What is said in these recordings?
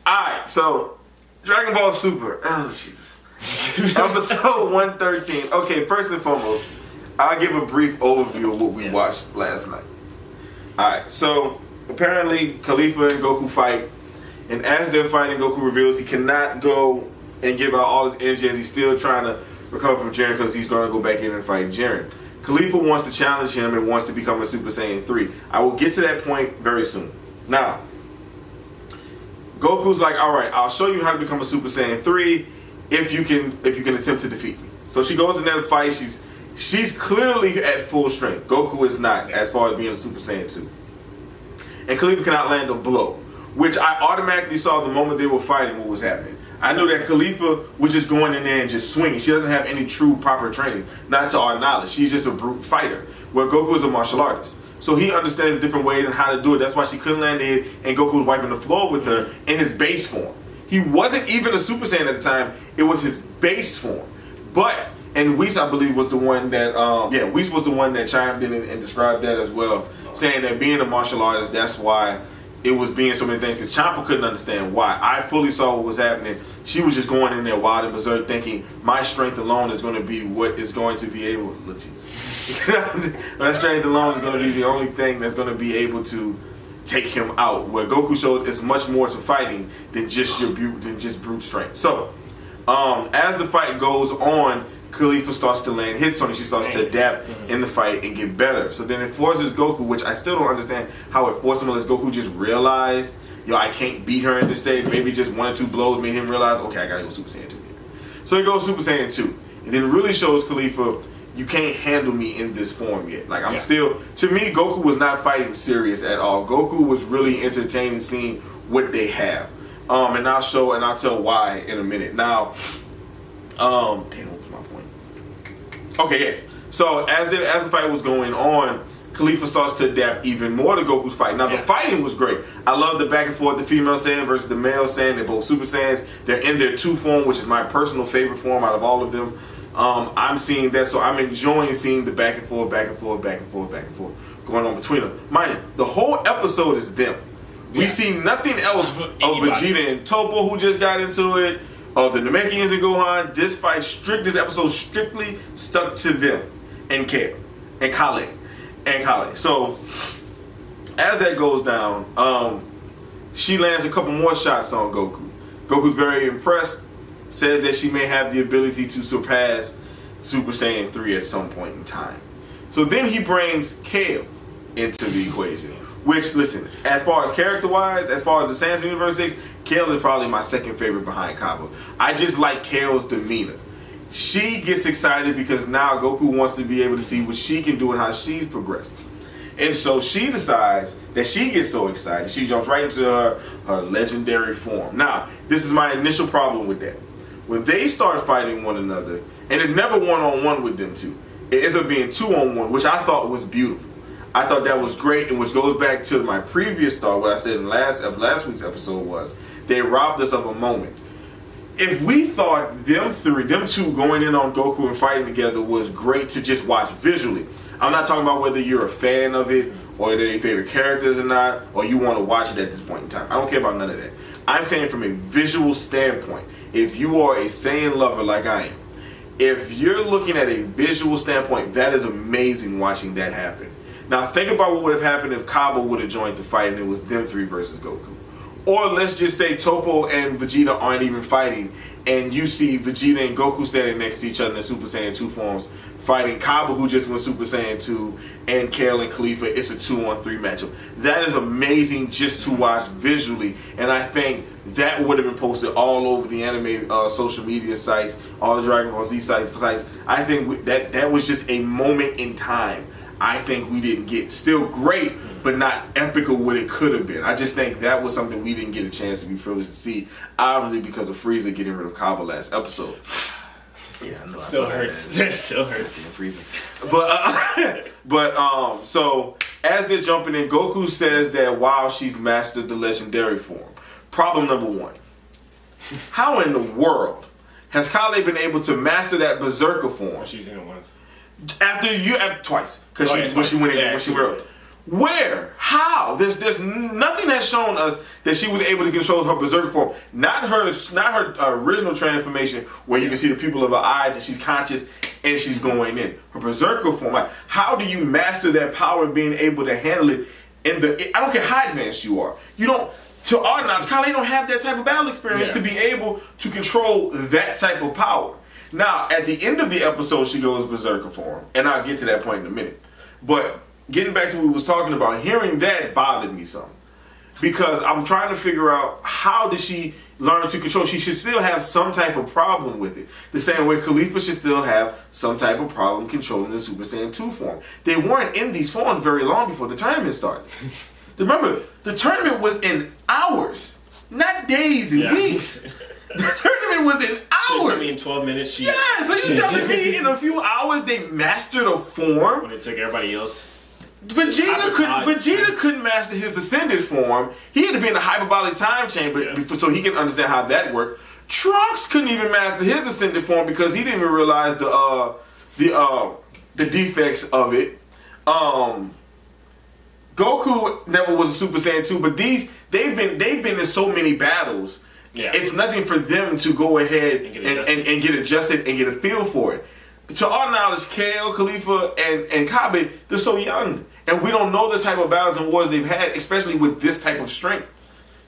Alright, so Dragon Ball Super. Oh, Jesus. Episode 113. Okay, first and foremost, I'll give a brief overview of what we watched last night. Alright, so apparently Khalifa and Goku fight, and as they're fighting, Goku reveals he cannot go and give out all his energy as he's still trying to recover from Jiren because he's going to go back in and fight Jiren. Khalifa wants to challenge him and wants to become a Super Saiyan 3. I will get to that point very soon. Now, Goku's like, alright, I'll show you how to become a Super Saiyan 3 if you can attempt to defeat me. So she goes in there to fight. She's clearly at full strength. Goku is not, as far as being a Super Saiyan 2. And Khalifa cannot land a blow, which I automatically saw the moment they were fighting what was happening. I knew that Khalifa was just going in there and just swinging. She doesn't have any true proper training, not to our knowledge. She's just a brute fighter, where Goku is a martial artist. So he understands different ways and how to do it. That's why she couldn't land the hit, and Goku was wiping the floor with her in his base form. He wasn't even a Super Saiyan at the time. It was his base form. But, and Whis, I believe, was the one that, Whis was the one that chimed in and described that as well, saying that being a martial artist, that's why it was being so many things, because Champa couldn't understand why. I fully saw what was happening. She was just going in there wild and berserk, thinking my strength alone is going to be what is going to be able. Look, Jesus. My strength alone is going to be the only thing that's going to be able to take him out. Where Goku showed it's much more to fighting than just brute strength. So, as the fight goes on, Khalifa starts to land hits on her. She starts to adapt in the fight and get better. So then it forces Goku, which I still don't understand how it forced him, unless Goku just realized, yo, I can't beat her in this stage. Maybe just 1 or 2 blows made him realize, okay, I gotta go Super Saiyan 2 here. So he goes Super Saiyan 2. And then it really shows Khalifa, you can't handle me in this form yet. Like, I'm still, to me, Goku was not fighting serious at all. Goku was really entertaining seeing what they have. And I'll tell why in a minute. Now, okay, yes. So as the fight was going on, Khalifa starts to adapt even more to Goku's fight. Now the fighting was great. I love the back and forth, the female Saiyan versus the male Saiyan. They're both Super Saiyans. They're in their 2 form, which is my personal favorite form out of all of them. I'm seeing that, so I'm enjoying seeing the back and forth going on between them. Mind you, the whole episode is them. We see nothing else of Vegeta and Toppo, who just got into it. The Namekians and Gohan. This episode strictly stuck to them and Kale and Kale. So as that goes down, she lands a couple more shots on Goku. Goku's very impressed. Says that she may have the ability to surpass Super Saiyan 3 at some point in time. So then he brings Kale into the equation. Which, listen, as far as character-wise, as far as the Saiyans Universe 6, Kale is probably my second favorite behind Kaba. I just like Kale's demeanor. She gets excited because now Goku wants to be able to see what she can do and how she's progressed. And so she decides that she gets so excited, she jumps right into her legendary form. Now, this is my initial problem with that. When they start fighting one another, and it's never one-on-one with them two, it ends up being 2-on-1, which I thought was beautiful. I thought that was great, and which goes back to my previous thought, what I said in last week's episode was, they robbed us of a moment. If we thought them two going in on Goku and fighting together was great to just watch visually, I'm not talking about whether you're a fan of it, or they're your favorite characters or not, or you want to watch it at this point in time. I don't care about none of that. I'm saying from a visual standpoint, if you are a Saiyan lover like I am, if you're looking at a visual standpoint, that is amazing watching that happen. Now think about what would have happened if Kaba would have joined the fight and it was them 3 versus Goku. Or let's just say Toppo and Vegeta aren't even fighting, and you see Vegeta and Goku standing next to each other in the Super Saiyan 2 forms, fighting Kaba, who just went Super Saiyan 2, and Kale and Khalifa. It's a 2-on-3 matchup. That is amazing just to watch visually, and I think that would have been posted all over the anime social media sites, all the Dragon Ball Z sites. I think that was just a moment in time. I think we didn't get. Still great, but not epic of what it could have been. I just think that was something we didn't get a chance to be privileged to see, obviously because of Frieza getting rid of Kaba last episode. Yeah, I know. Still hurts. It still hurts. Frieza. But so as they're jumping in, Goku says that while she's mastered the legendary form. Problem number 1. How in the world has Kale been able to master that berserker form? She's in it once. Twice. Because when she went in, Where? How? There's nothing that's shown us that she was able to control her berserker form. Not her original transformation where you can see the pupil of her eyes and she's conscious and she's going in. Her berserker form. Like, how do you master that power of being able to handle it I don't care how advanced you are. You don't, to our knowledge, Kyle don't have that type of battle experience to be able to control that type of power. Now, at the end of the episode, she goes berserker form. And I'll get to that point in a minute. But getting back to what we was talking about, hearing that bothered me some. Because I'm trying to figure out how did she learn to control. She should still have some type of problem with it. The same way Khalifa should still have some type of problem controlling the Super Saiyan 2 form. They weren't in these forms very long before the tournament started. Remember, the tournament was in hours, not days and weeks. The tournament was in hours. So I mean, 12 minutes. So you telling me in a few hours they mastered a form? When it took everybody else. Vegeta couldn't master his ascended form. He had to be in a hyperbolic time chamber so he can understand how that worked. Trunks couldn't even master his ascended form because he didn't even realize the defects of it. Goku never was a Super Saiyan 2, but they've been in so many battles. Yeah. It's nothing for them to go ahead and get adjusted and get a feel for it. To our knowledge, Kale, Khalifa, and Kabe, they're so young. And we don't know the type of battles and wars they've had, especially with this type of strength.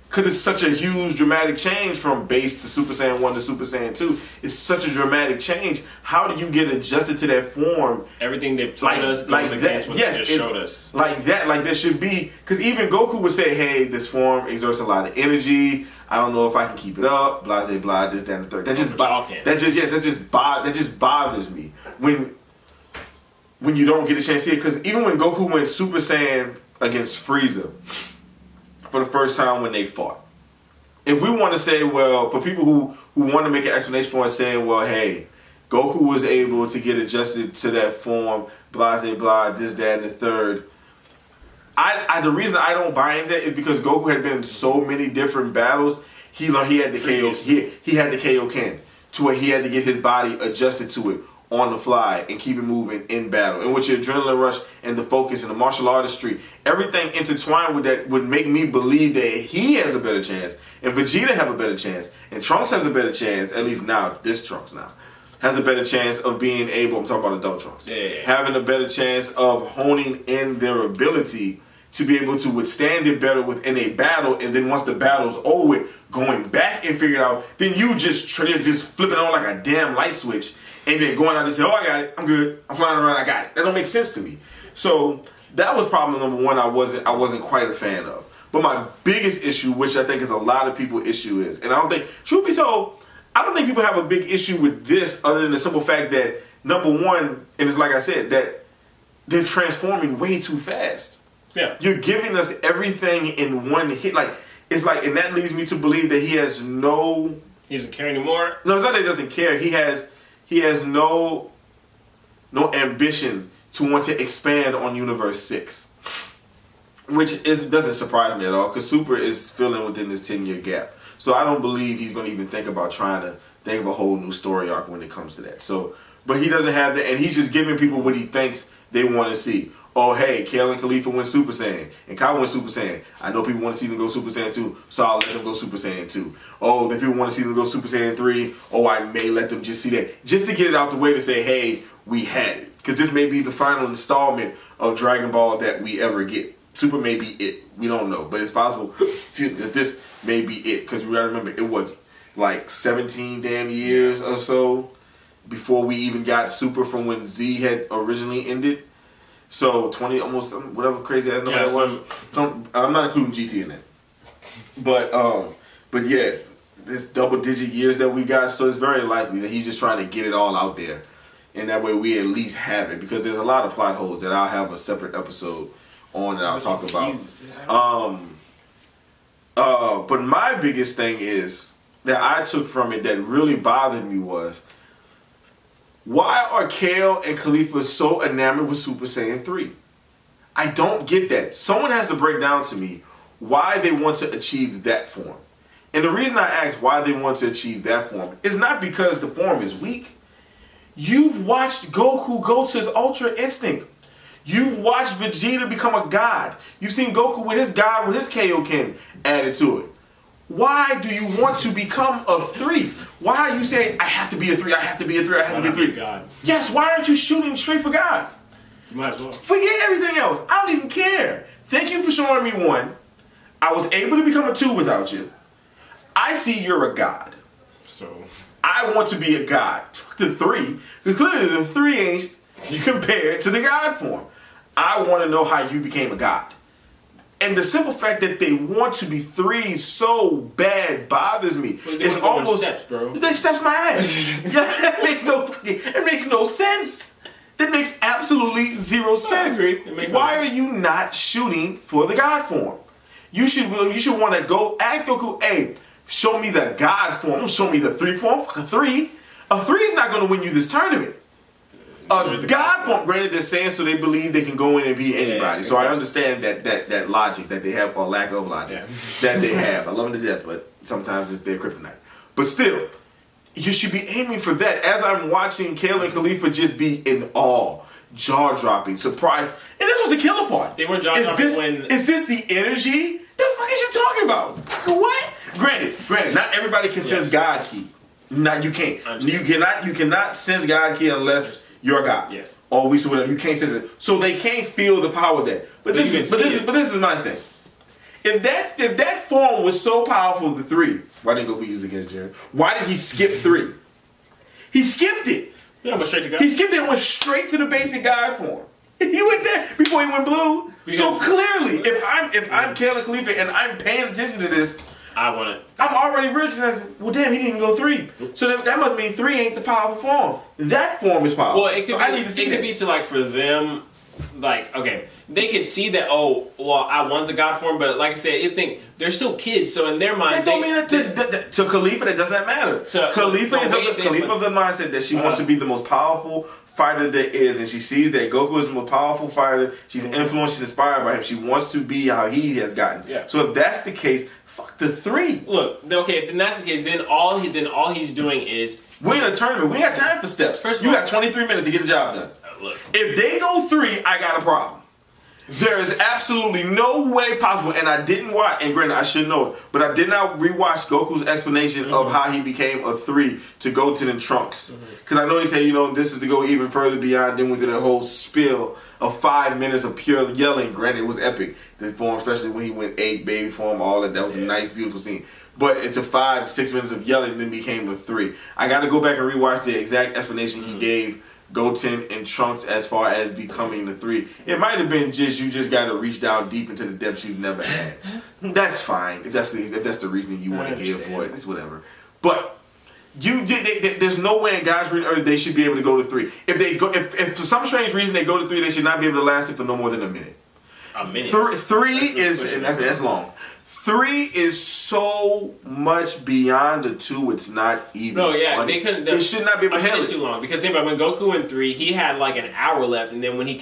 Because it's such a huge, dramatic change from base to Super Saiyan 1 to Super Saiyan 2. It's such a dramatic change. How do you get adjusted to that form? Everything they've told us goes against what they just showed us. Like there should be... Because even Goku would say, hey, this form exerts a lot of energy. I don't know if I can keep it up. Blah, blah, blah, this, that, and the third. That just bothers me. When you don't get a chance to see it. Because even when Goku went Super Saiyan against Frieza... for the first time when they fought. If we want to say, well, for people who want to make an explanation for it, saying, well, hey, Goku was able to get adjusted to that form, blah, blah, blah, this, that, and the third. The reason I don't buy into that is because Goku had been in so many different battles. He had the KO. He had the KO Ken to where he had to get his body adjusted to it on the fly and keep it moving in battle. And with your adrenaline rush and the focus and the martial artistry, everything intertwined with that would make me believe that he has a better chance and Vegeta have a better chance and Trunks has a better chance, at least now, this Trunks now, has a better chance of being able, I'm talking about adult Trunks, having a better chance of honing in their ability to be able to withstand it better within a battle, and then once the battle's over, going back and figuring out, then you just flipping on like a damn light switch, and then going out and say, oh, I got it, I'm good, I'm flying around, I got it. That don't make sense to me. So that was problem number one I wasn't quite a fan of. But my biggest issue, which I think is a lot of people's issue is, and I don't think, truth be told, I don't think people have a big issue with this other than the simple fact that, number one, and it's like I said, that they're transforming way too fast. Yeah. You're giving us everything in one hit. It's like, and that leads me to believe that he has no... He doesn't care anymore? No, it's not that he doesn't care. He has no ambition to want to expand on Universe 6. Which doesn't surprise me at all, because Super is filling within this 10-year gap. So I don't believe he's going to even think about trying to think of a whole new story arc when it comes to that. So, but he doesn't have that, and he's just giving people what he thinks they want to see. Oh, hey, Kale and Khalifa went Super Saiyan, and Kai went Super Saiyan. I know people want to see them go Super Saiyan 2, so I'll let them go Super Saiyan 2. Oh, the people want to see them go Super Saiyan 3, oh, I may let them just see that. Just to get it out the way to say, hey, we had it. Because this may be the final installment of Dragon Ball that we ever get. Super may be it. We don't know, but it's possible that this may be it. Because we gotta remember, it was like 17 damn years or so before we even got Super from when Z had originally ended. So 20, almost whatever crazy ass number that was. I'm not including GT in that. But yeah, this double digit years that we got, so it's very likely that he's just trying to get it all out there, and that way we at least have it, because there's a lot of plot holes that I'll have a separate episode on that I'll talk about. But my biggest thing is that I took from it that really bothered me was, why are Kale and Khalifa so enamored with Super Saiyan 3? I don't get that. Someone has to break down to me why they want to achieve that form. And the reason I ask why they want to achieve that form is not because the form is weak. You've watched Goku go to his Ultra Instinct. You've watched Vegeta become a god. You've seen Goku with his god, with his Kaioken added to it. Why do you want to become a 3? Why are you saying, I have to be a 3, I have to be a 3, I have to be a 3? God. Yes, why aren't you shooting straight for God? You might as well. Forget everything else. I don't even care. Thank you for showing me 1. I was able to become a 2 without you. I see you're a god. So I want to be a god. Fuck the 3. Because clearly the 3 ain't compared to the god form. I want to know how you became a god. And the simple fact that they want to be 3s so bad bothers me. It's almost steps, bro. They steps my ass. Yeah, it makes no sense. That makes absolutely zero sense. I agree. Why are you not shooting for the god form? You should want to go ask Goku, hey, show me the god form. Don't show me the 3 form. Fuck a 3. A 3 is not going to win you this tournament. A god form, granted, they're saying so they believe they can go in and beat anybody. So I understand that logic that they have, or lack of logic that they have. I love them to death, but sometimes it's their kryptonite. But still, you should be aiming for that. As I'm watching Kale and Khalifa just be in awe, jaw-dropping, surprised. And this was the killer part. They weren't jaw-dropping when... Is this the energy? The fuck is you talking about? What? Granted, not everybody can sense God Ki. No, you can't. You cannot sense God Ki unless you're a god. Yes. Or we whatever. You can't sense it. So they can't feel the power there. But this is my thing. If that form was so powerful, the 3, why didn't Goku use it against Jiren? Why did he skip 3? He skipped it. Yeah, went straight to God. He skipped it and went straight to the basic god form. He went there before he went blue. So clearly, if I'm Kale and Khalifa and I'm paying attention to this, I want it. I'm already recognizing, well, damn, he didn't even go 3. So that must mean 3 ain't the powerful form. That form is powerful. Well, it could be to like for them, like, okay, they could see that, oh, well, I want the God form, but like I said, you think they're still kids, so in their mind, that don't mean that to Khalifa that doesn't matter. Khalifa is of the mindset that she wants to be the most powerful fighter there is, and she sees that Goku is the most powerful fighter. She's influenced, she's inspired by him. She wants to be how he has gotten. Yeah. So if that's the case, fuck the 3. Look, okay, if that's the case, then all he's doing is we're in a tournament. We got time for steps. First of all, you got 23 minutes to get the job done. Look, if they go 3, I got a problem. There is absolutely no way possible, and I didn't watch, and granted I should know it, but I did not rewatch Goku's explanation of how he became a 3 to go to the Trunks. Because I know he said, this is to go even further beyond, then we did a whole spill of 5 minutes of pure yelling. Granted, it was epic. The form, especially when he went 8 baby form, all that was a nice, beautiful scene. But into 5-6 minutes of yelling, then became a 3. I got to go back and rewatch the exact explanation he gave Goten and Trunks as far as becoming the 3. It might have been you just got to reach down deep into the depths you've never had. That's fine if that's the reasoning you want to give for it. It's whatever. But there's no way in God's green earth they should be able to go to 3. If for some strange reason they go to 3, they should not be able to last it for no more than a minute. A minute. 3 is that's long. 3 is so much beyond the 2. It's not even. No, yeah, funny. they couldn't. They should not be able to handle it. Too long because think about when Goku went 3, he had like an hour left, and then when he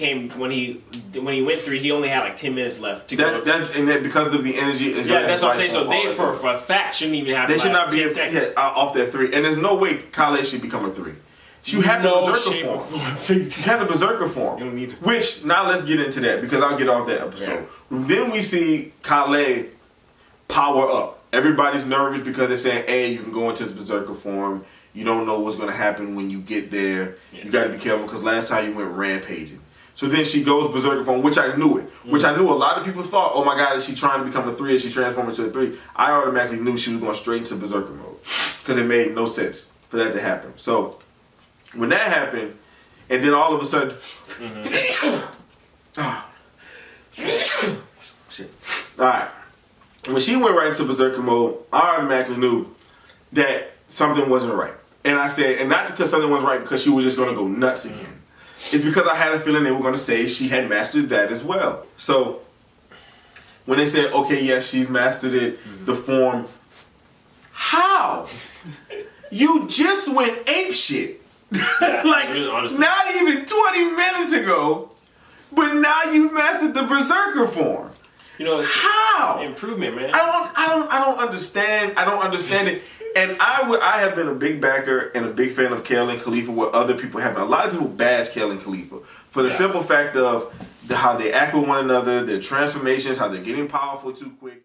went 3, he only had like 10 minutes left to go. That because of the energy. That's what I'm saying. So they for a fact shouldn't even have. They should not be off their 3, and there's no way Kale should become a 3. You have the Berserker form. You have the Berserker form. You don't need it. Which now let's get into that because I'll get off that episode. Yeah. Then we see Kale power up. Everybody's nervous because they're saying, hey, you can go into this Berserker form. You don't know what's going to happen when you get there. Yeah. You got to be careful because last time you went rampaging. So then she goes Berserker form, which I knew it. Which I knew a lot of people thought, oh my God, is she trying to become a 3? Is she transforming into a 3? I automatically knew she was going straight into Berserker mode because it made no sense for that to happen. So when that happened, and then all of a sudden, shit. All right. When she went right into Berserker mode, I automatically knew that something wasn't right. And I said, and not because something wasn't right because she was just going to go nuts again. It's because I had a feeling they were going to say she had mastered that as well. So when they said, okay, yes, she's mastered it, the form, how? You just went apeshit. Like, not even 20 minutes ago, but now you've mastered the Berserker form. How? Improvement, man. I don't understand. I don't understand it. And I have been a big backer and a big fan of Kale and Khalifa, where other people have been. A lot of people bash Kale and Khalifa for the simple fact of how they act with one another, their transformations, how they're getting powerful too quick.